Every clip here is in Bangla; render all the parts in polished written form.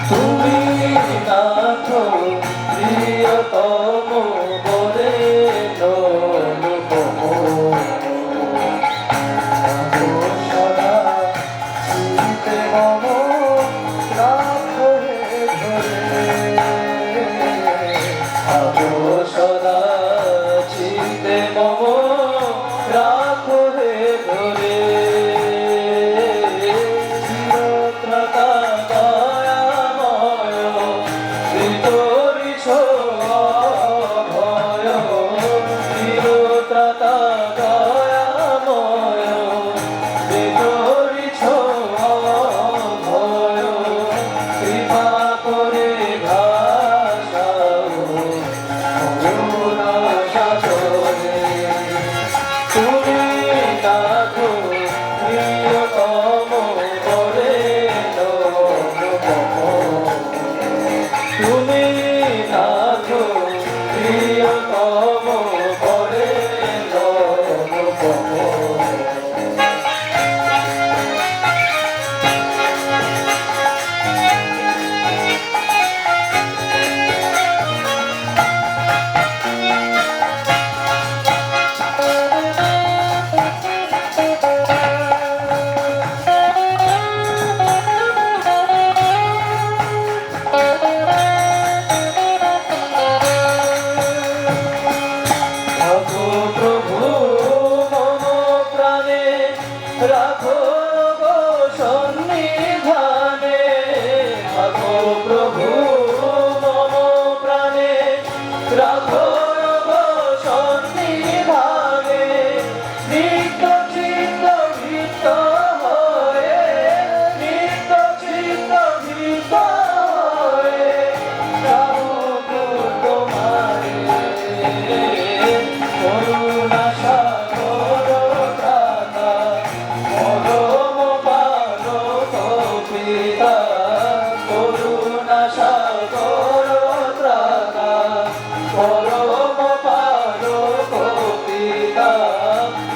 তুমি নাথ প্রিয়তম বরেণ্য লোকম সদা চিতে মম রাখো হে ধরে সদা চিতে মম রাখো হে ধরে চিরত্রাতা দয়াময় বিতরিছ ভয় চিরত্রাতা দয়াময় বিতরিছ ভয় কৃপা করে ভাষাও করুণা সাগরে তুমি নাথ প্রিয়তম বরেণ্য লোকম তুমি নাথ প্রিয়তম বরেণ্য লোকম রাখো গো সন্নিধানে রাখো প্রভু মম প্রাণে রাখো গো সন্নিধানে নিত্য চিত্ত ভীত হয়ে নিত্য চিত্ত ভীত হয়ে রাখো তোমারে করুণা সাগর প্রাতা পরম পালক পিতা করুণা সাগর ত্রাতা পরম পালক পিতা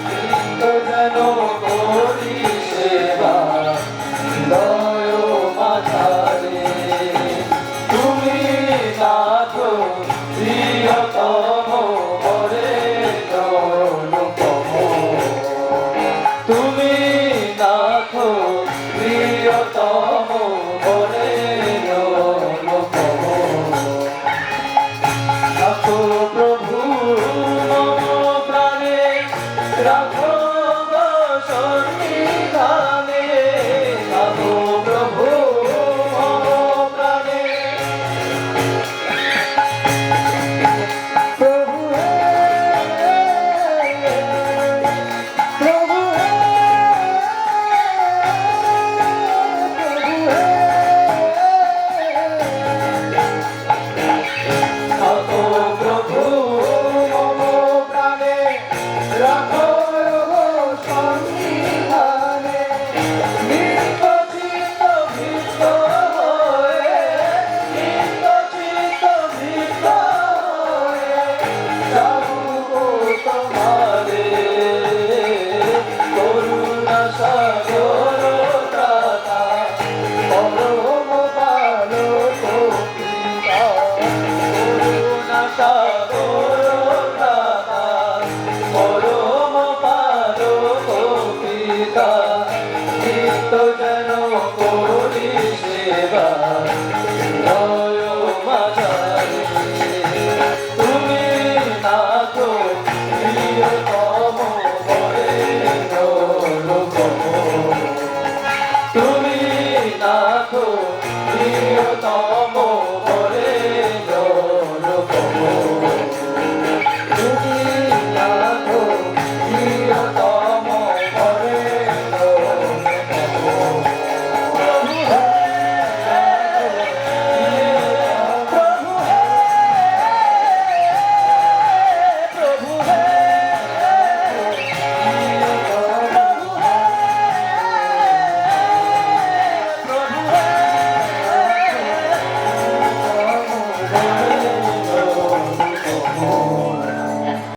কৃত যেন করি সেবা হৃদয় মাঝারে তুমি নাথ প্রিয়তম বরেণ্য লোকম তুমি নাথ প্রিয়তম বরেণ্য লোকম রাখো প্রভু মম প্রাণে রাখো